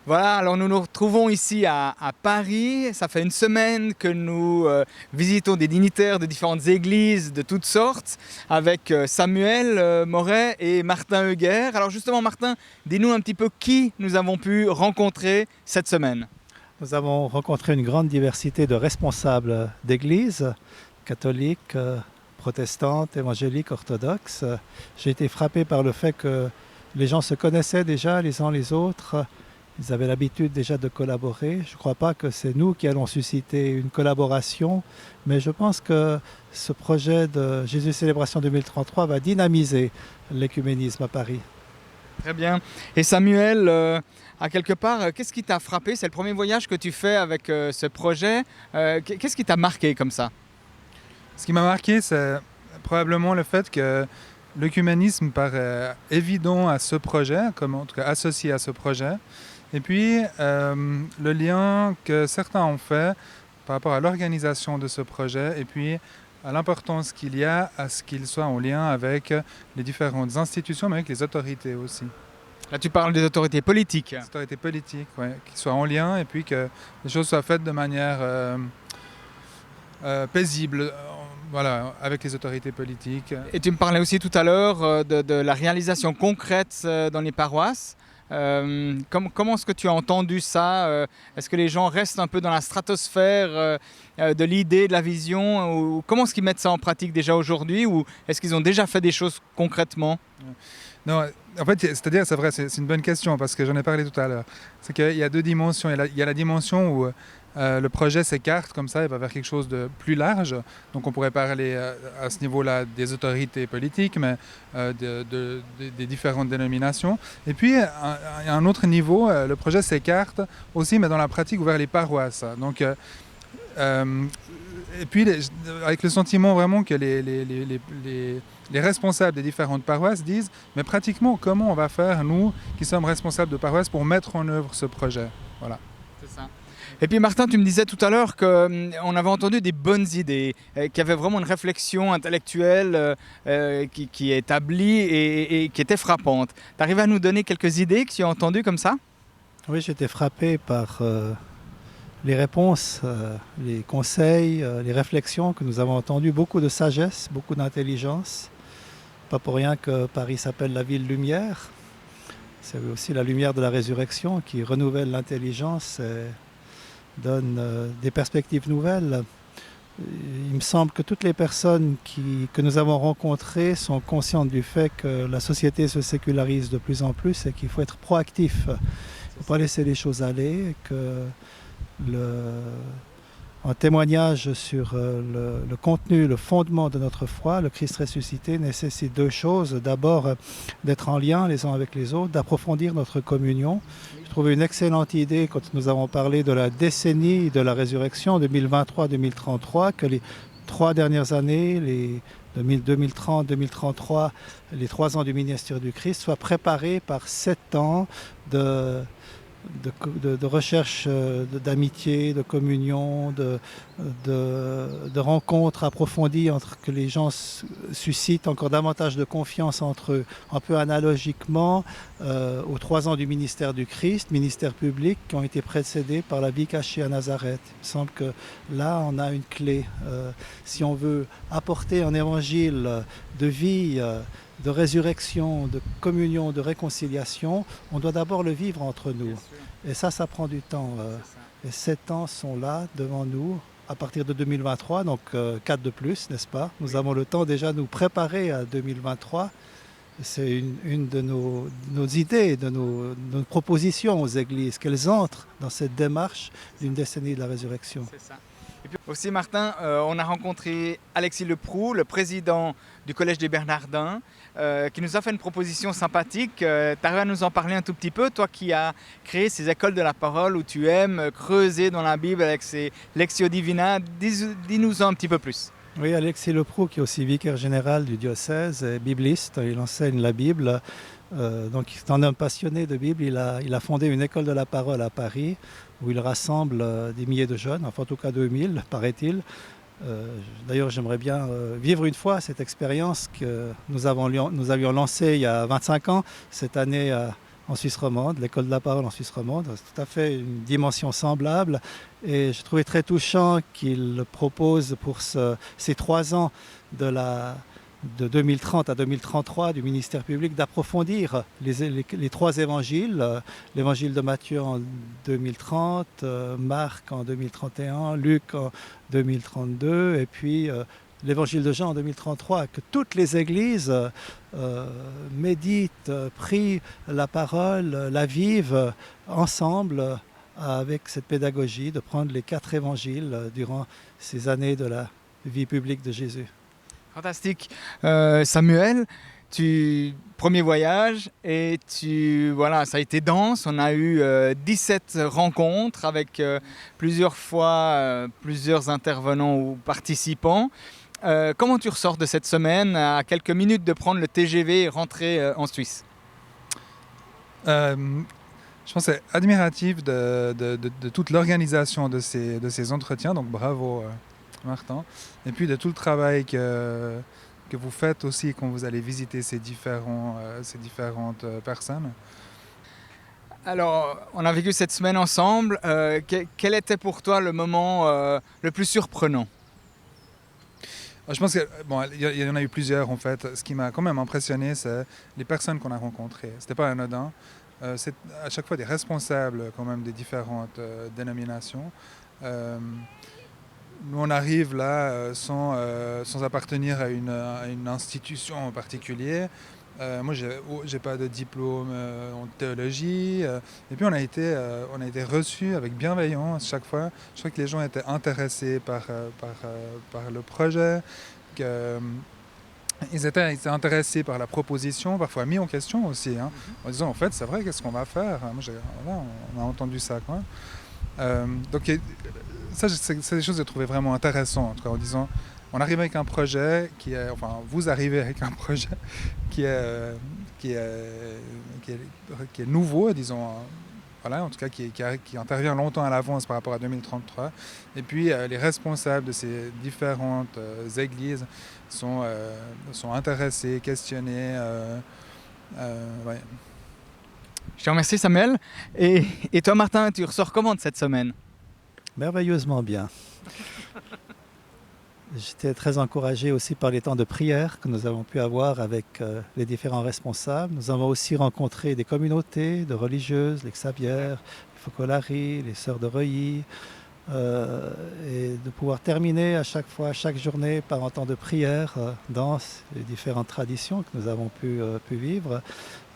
Voilà, alors nous nous retrouvons ici à Paris. Ça fait une semaine que nous visitons des dignitaires de différentes églises de toutes sortes avec Samuel Moret et Martin Huguer. Alors justement Martin, dis-nous un petit peu qui nous avons pu rencontrer cette semaine. Nous avons rencontré une grande diversité de responsables d'églises, catholiques, protestantes, évangéliques, orthodoxes. J'ai été frappé par le fait que les gens se connaissaient déjà les uns les autres. Ils avaient l'habitude déjà de collaborer. Je ne crois pas que c'est nous qui allons susciter une collaboration, mais je pense que ce projet de Jésus Célébration 2033 va dynamiser l'écuménisme à Paris. Très bien. Et Samuel, à quelque part, qu'est-ce qui t'a frappé? C'est le premier voyage que tu fais avec ce projet. Qu'est-ce qui t'a marqué comme ça? Ce qui m'a marqué, c'est probablement le fait que l'œcuménisme paraît évident à ce projet, comme en tout cas associé à ce projet. Et puis, le lien que certains ont fait par rapport à l'organisation de ce projet et puis à l'importance qu'il y a à ce qu'il soit en lien avec les différentes institutions, mais avec les autorités aussi. Là, tu parles des autorités politiques. Les autorités politiques, ouais, qui soient en lien et puis que les choses soient faites de manière paisible, voilà, avec les autorités politiques. Et tu me parlais aussi tout à l'heure de la réalisation concrète dans les paroisses. Comment est-ce que tu as entendu ça? Est-ce que les gens restent un peu dans la stratosphère de l'idée, de la vision? Ou comment est-ce qu'ils mettent ça en pratique déjà aujourd'hui? Ou est-ce qu'ils ont déjà fait des choses concrètement? Non, en fait, c'est-à-dire, c'est vrai, c'est une bonne question parce que j'en ai parlé tout à l'heure. C'est qu'il y a deux dimensions. Il y a la dimension où le projet s'écarte comme ça, il va vers quelque chose de plus large. Donc on pourrait parler à ce niveau-là des autorités politiques, mais des différentes dénominations. Et puis, à un autre niveau, le projet s'écarte aussi, mais dans la pratique, vers les paroisses. Donc, et puis, avec le sentiment vraiment que les responsables des différentes paroisses disent mais pratiquement comment on va faire, nous qui sommes responsables de paroisses, pour mettre en œuvre ce projet. Voilà. C'est ça. Et puis Martin, tu me disais tout à l'heure qu'on avait entendu des bonnes idées, qu'il y avait vraiment une réflexion intellectuelle qui est établie et qui était frappante. Tu arrives à nous donner quelques idées que tu as entendues comme ça? Oui, j'étais frappé par les réponses, les conseils, les réflexions que nous avons entendues, beaucoup de sagesse, beaucoup d'intelligence. Pas pour rien que Paris s'appelle la ville lumière. C'est aussi la lumière de la résurrection qui renouvelle l'intelligence et donne des perspectives nouvelles. Il me semble que toutes les personnes que nous avons rencontrées sont conscientes du fait que la société se sécularise de plus en plus et qu'il faut être proactif. Il ne faut pas laisser les choses aller, que un témoignage sur le contenu, le fondement de notre foi, le Christ ressuscité, nécessite deux choses. D'abord, d'être en lien les uns avec les autres, d'approfondir notre communion. Je trouvais une excellente idée quand nous avons parlé de la décennie de la résurrection 2023-2033, que les 3 dernières années, les 2030, 2033, les 3 ans du ministère du Christ, soient préparés par 7 ans de recherche d'amitié, de communion, de rencontres approfondies entre que les gens suscitent encore davantage de confiance entre eux, un peu analogiquement aux 3 ans du ministère du Christ, ministère public, qui ont été précédés par la vie cachée à Nazareth. Il me semble que là, on a une clé. Si on veut apporter un évangile de vie, de résurrection, de communion, de réconciliation, on doit d'abord le vivre entre nous. Et ça prend du temps. Et 7 ans sont là, devant nous, à partir de 2023, donc 4 de plus, n'est-ce pas? Nous avons le temps déjà de nous préparer à 2023. C'est une de nos idées, de nos propositions aux églises, qu'elles entrent dans cette démarche d'une décennie de la résurrection. C'est ça. Et puis aussi, Martin, on a rencontré Alexis Leproux, le président du Collège des Bernardins, qui nous a fait une proposition sympathique. Tu arrives à nous en parler un tout petit peu, toi qui as créé ces écoles de la parole où tu aimes creuser dans la Bible avec ces Lectio Divina. Dis-nous un petit peu plus. Oui, Alexis Leproux, qui est aussi vicaire général du diocèse, est bibliste, il enseigne la Bible. Donc c'est un homme passionné de Bible. Il a fondé une école de la parole à Paris où il rassemble des milliers de jeunes, enfin en tout cas 2000, paraît-il. D'ailleurs, j'aimerais bien vivre une fois cette expérience que nous avions lancée il y a 25 ans, cette année en Suisse romande, l'école de la parole en Suisse romande. C'est tout à fait une dimension semblable. Et je trouvais très touchant qu'il propose pour ces 3 ans de 2030 à 2033 du ministère public d'approfondir les 3 évangiles, l'évangile de Matthieu en 2030, Marc en 2031, Luc en 2032 et puis l'évangile de Jean en 2033, que toutes les églises méditent, prient la parole, la vivent ensemble avec cette pédagogie de prendre les 4 évangiles durant ces années de la vie publique de Jésus. Fantastique. Samuel, premier voyage et voilà, ça a été dense. On a eu 17 rencontres avec plusieurs fois plusieurs intervenants ou participants. Comment tu ressors de cette semaine à quelques minutes de prendre le TGV et rentrer en Suisse? Je pense que c'est admiratif de toute l'organisation de ces entretiens, donc bravo Martin. Et puis de tout le travail que vous faites aussi quand vous allez visiter ces différentes personnes. Alors, on a vécu cette semaine ensemble. Quel était pour toi le moment le plus surprenant? Je pense qu'il y en a eu plusieurs en fait. Ce qui m'a quand même impressionné, c'est les personnes qu'on a rencontrées. C'était pas anodin. C'est à chaque fois des responsables quand même des différentes dénominations. Nous, on arrive là sans appartenir à une institution en particulier. Moi, j'ai pas de diplôme en théologie. Et puis, on a été reçus avec bienveillance chaque fois. Je crois que les gens étaient intéressés par le projet. Ils étaient intéressés par la proposition, parfois mis en question aussi, hein, en disant, en fait, c'est vrai, qu'est-ce qu'on va faire? Moi, on a entendu ça, quoi. Donc, ça, c'est des choses que j'ai trouvées vraiment intéressantes, en tout cas, en disant, on arrive avec un projet vous arrivez avec un projet qui est nouveau, disons, voilà, en tout cas qui intervient longtemps à l'avance par rapport à 2033. Et puis les responsables de ces différentes églises sont intéressés, questionnés. Ouais. Je te remercie Samuel. Et toi Martin, tu ressors comment de cette semaine? Merveilleusement bien. J'étais très encouragé aussi par les temps de prière que nous avons pu avoir avec les différents responsables. Nous avons aussi rencontré des communautés de religieuses, les Xavier, les Focolari, les Sœurs de Reuilly, et de pouvoir terminer à chaque fois, chaque journée par un temps de prière dans les différentes traditions que nous avons pu vivre,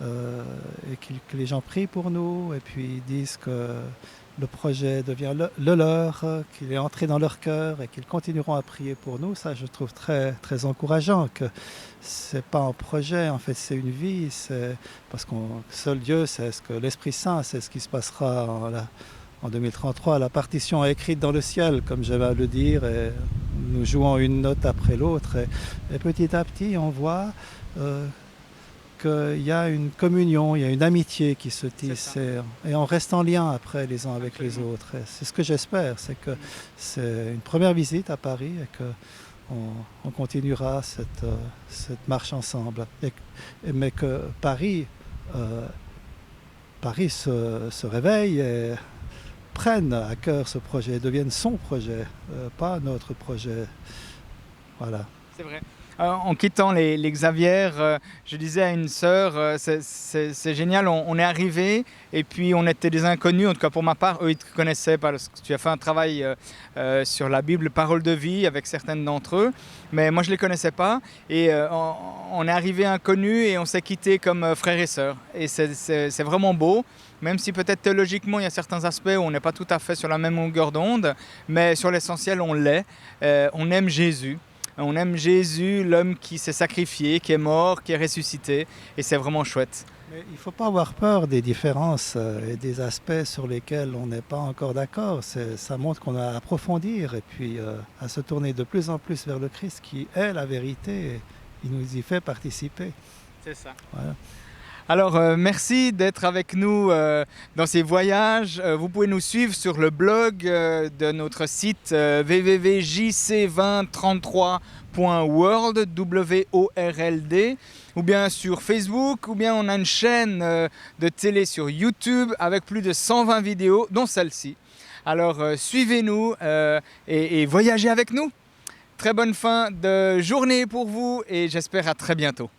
et que les gens prient pour nous et puis disent que le projet devient le leur, qu'il est entré dans leur cœur et qu'ils continueront à prier pour nous. Ça, je trouve très, très encourageant, que ce n'est pas un projet, en fait, c'est une vie. Parce que seul Dieu sait ce que l'Esprit Saint sait ce qui se passera en 2033. La partition est écrite dans le ciel, comme j'aime à le dire, et nous jouons une note après l'autre. Et petit à petit, on voit qu'il y a une communion, il y a une amitié qui se tisse et on reste en lien après les uns avec les autres. Et c'est ce que j'espère, c'est que c'est une première visite à Paris et qu'on continuera cette marche ensemble. Mais que Paris se réveille et prenne à cœur ce projet, devienne son projet, pas notre projet. Voilà. C'est vrai. En quittant les Xavier, je disais à une sœur, c'est génial, on est arrivé et puis on était des inconnus, en tout cas pour ma part, eux ils te connaissaient parce que tu as fait un travail sur la Bible, Parole de vie avec certaines d'entre eux, mais moi je ne les connaissais pas et on est arrivé inconnus et on s'est quittés comme frères et sœurs et c'est vraiment beau. Même si peut-être théologiquement il y a certains aspects où on n'est pas tout à fait sur la même longueur d'onde, mais sur l'essentiel on l'est, on aime Jésus. On aime Jésus, l'homme qui s'est sacrifié, qui est mort, qui est ressuscité, et c'est vraiment chouette. Mais il ne faut pas avoir peur des différences et des aspects sur lesquels on n'est pas encore d'accord. Ça montre qu'on a à approfondir et puis à se tourner de plus en plus vers le Christ qui est la vérité et il nous y fait participer. C'est ça. Voilà. Alors, merci d'être avec nous dans ces voyages. Vous pouvez nous suivre sur le blog de notre site www.jc2033.world, W-O-R-L-D, ou bien sur Facebook, ou bien on a une chaîne de télé sur YouTube avec plus de 120 vidéos, dont celle-ci. Alors, suivez-nous et voyagez avec nous. Très bonne fin de journée pour vous et j'espère à très bientôt.